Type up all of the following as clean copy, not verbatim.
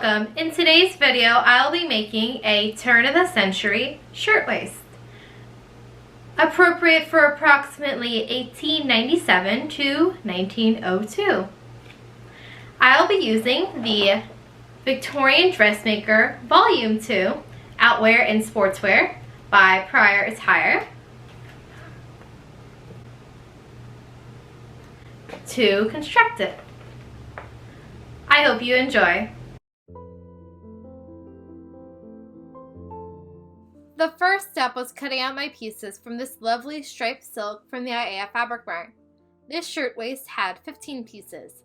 welcome. In today's video, I'll be making a turn-of-the-century shirtwaist. Appropriate for approximately 1897 to 1902. I'll be using the Victorian Dressmaker Volume 2 Outwear and Sportswear by Prior Attire to construct it. I hope you enjoy. The first step was cutting out my pieces from this lovely striped silk from the Aiea fabric Mart. This shirtwaist had 15 pieces.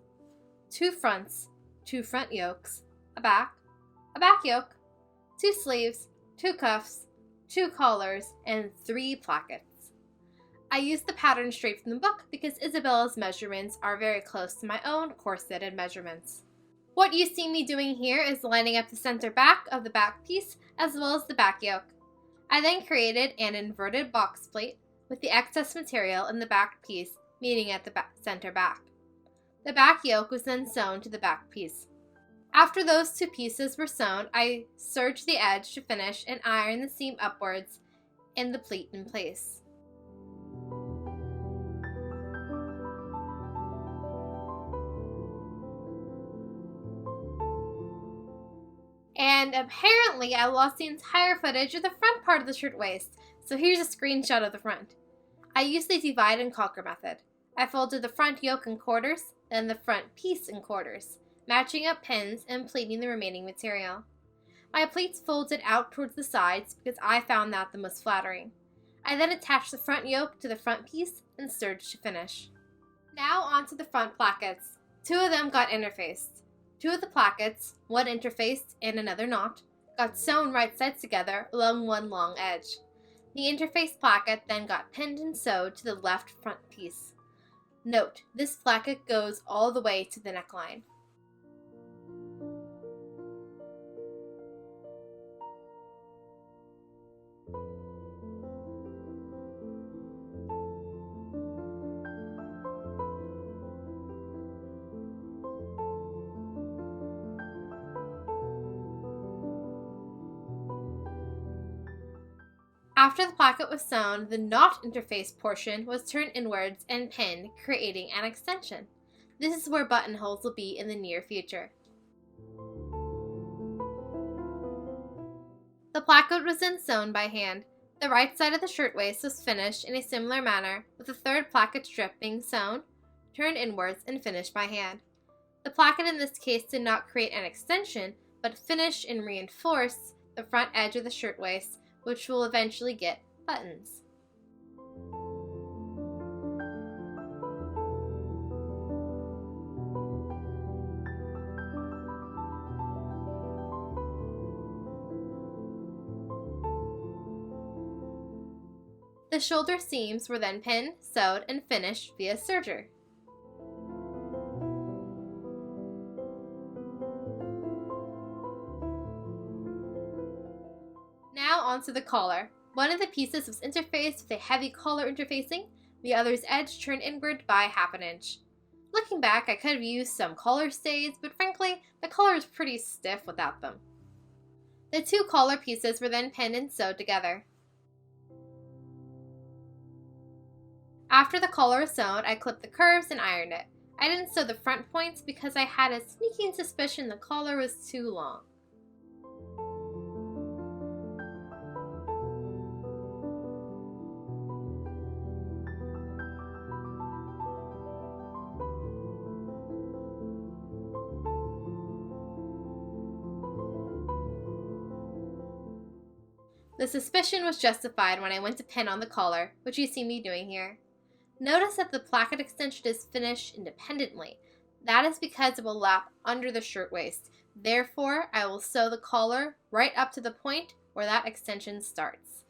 2 fronts, 2 front yokes, a back yoke, 2 sleeves, 2 cuffs, 2 collars, and 3 plackets. I used the pattern straight from the book because Isabella's measurements are very close to my own corseted measurements. What you see me doing here is lining up the center back of the back piece as well as the back yoke. I then created an inverted box plate with the excess material in the back piece meeting at the center back. The back yoke was then sewn to the back piece. After those 2 pieces were sewn, I serged the edge to finish and iron the seam upwards and the pleat in place. And apparently I lost the entire footage of the front part of the shirtwaist, so here's a screenshot of the front. I used the divide and conquer method. I folded the front yoke in quarters, then the front piece in quarters, matching up pins and pleating the remaining material. My pleats folded out towards the sides because I found that the most flattering. I then attached the front yoke to the front piece and serged to finish. Now onto the front plackets. 2 of them got interfaced. 2 of the plackets, one interfaced and another not, got sewn right sides together along one long edge. The interfaced placket then got pinned and sewed to the left front piece. Note, this placket goes all the way to the neckline. After the placket was sewn, the not interfaced portion was turned inwards and pinned, creating an extension. This is where buttonholes will be in the near future. The placket was then sewn by hand. The right side of the shirtwaist was finished in a similar manner, with the 3rd placket strip being sewn, turned inwards, and finished by hand. The placket in this case did not create an extension, but finished and reinforced the front edge of the shirtwaist, which will eventually get buttons. The shoulder seams were then pinned, sewed, and finished via serger. Now onto the collar. One of the pieces was interfaced with a heavy collar interfacing, the other's edge turned inward by ½ inch. Looking back, I could have used some collar stays, but frankly, the collar is pretty stiff without them. The 2 collar pieces were then pinned and sewed together. After the collar was sewn, I clipped the curves and ironed it. I didn't sew the front points because I had a sneaking suspicion the collar was too long. The suspicion was justified when I went to pin on the collar, which you see me doing here. Notice that the placket extension is finished independently. That is because it will lap under the shirtwaist. Therefore, I will sew the collar right up to the point where that extension starts.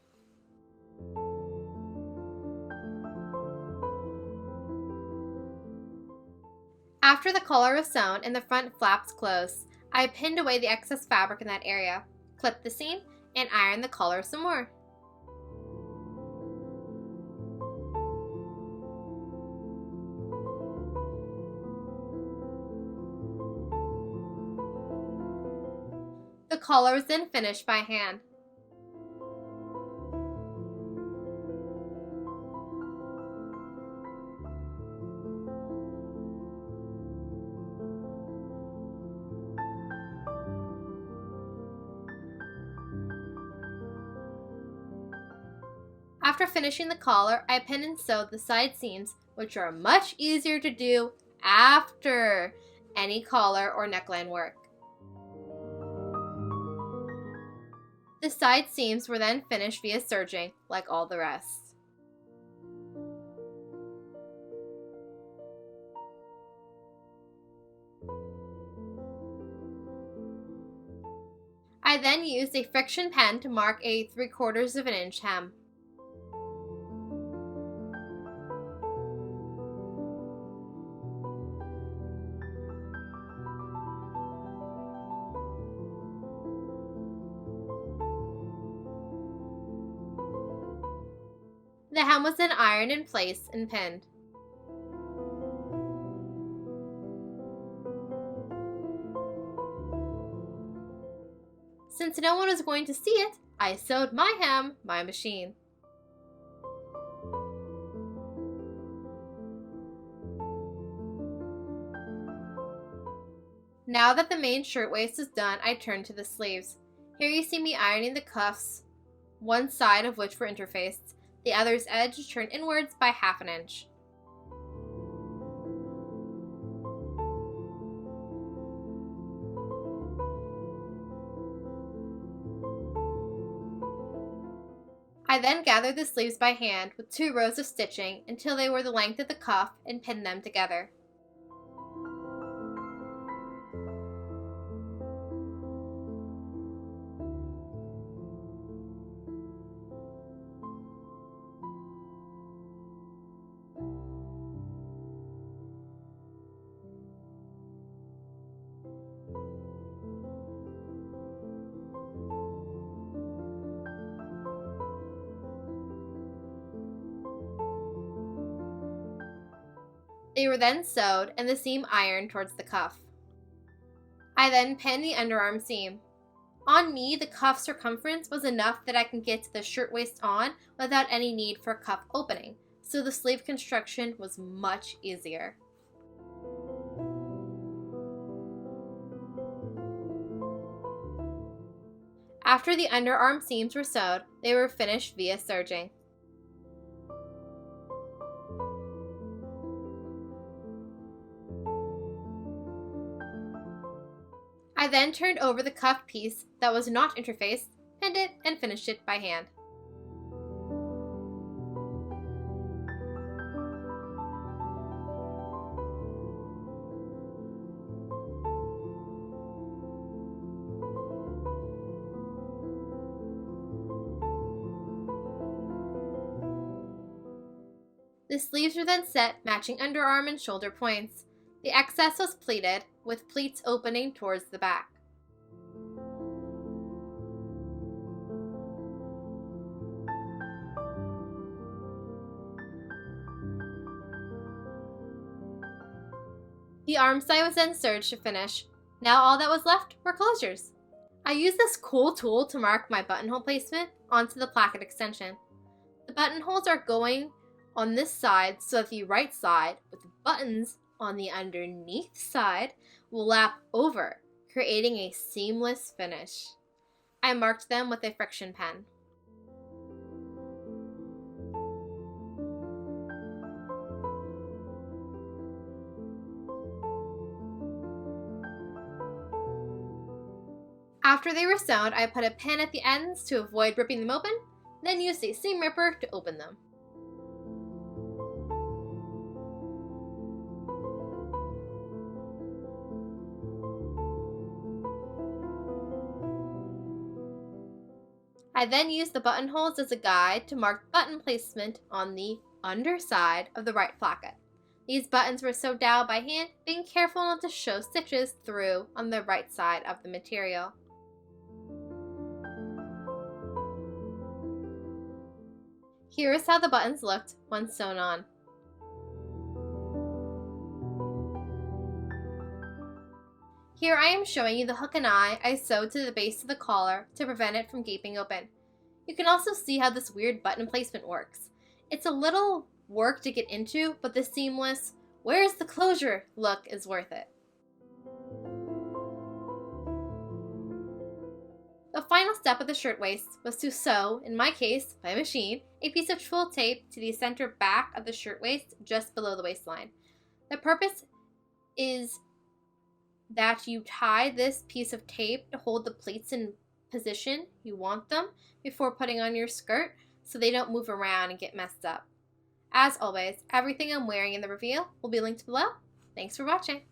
After the collar was sewn and the front flaps closed, I pinned away the excess fabric in that area, clipped the seam, and ironed the collar some more. The collar was then finished by hand. After finishing the collar, I pinned and sewed the side seams, which are much easier to do after any collar or neckline work. The side seams were then finished via serging, like all the rest. I then used a friction pen to mark a 3/4 of an inch hem. The hem was then ironed in place and pinned. Since no one was going to see it, I sewed my hem by machine. Now that the main shirtwaist is done, I turn to the sleeves. Here you see me ironing the cuffs, one side of which were interfaced. The other's edge turned inwards by 1/2 inch. I then gathered the sleeves by hand with 2 rows of stitching until they were the length of the cuff and pinned them together. They were then sewed and the seam ironed towards the cuff. I then pinned the underarm seam. On me, the cuff circumference was enough that I can get the shirtwaist on without any need for cuff opening, so the sleeve construction was much easier. After the underarm seams were sewed, they were finished via serging. I then turned over the cuff piece that was not interfaced, pinned it, and finished it by hand. The sleeves were then set, matching underarm and shoulder points. The excess was pleated, with pleats opening towards the back. The arm side was then serged to finish. Now all that was left were closures. I used this cool tool to mark my buttonhole placement onto the placket extension. The buttonholes are going on this side so that the right side, with the buttons on the underneath side, will lap over, creating a seamless finish. I marked them with a friction pen. After they were sewn, I put a pin at the ends to avoid ripping them open, then used a seam ripper to open them. I then used the buttonholes as a guide to mark button placement on the underside of the right placket. These buttons were sewed down by hand, being careful not to show stitches through on the right side of the material. Here is how the buttons looked once sewn on. Here I am showing you the hook and eye I sewed to the base of the collar to prevent it from gaping open. You can also see how this weird button placement works. It's a little work to get into, but the seamless, "where's the closure" look is worth it. The final step of the shirtwaist was to sew, in my case, by machine, a piece of twill tape to the center back of the shirtwaist just below the waistline. The purpose is that you tie this piece of tape to hold the pleats in position you want them before putting on your skirt so they don't move around and get messed up. As always, everything I'm wearing in the reveal will be linked below. Thanks for watching.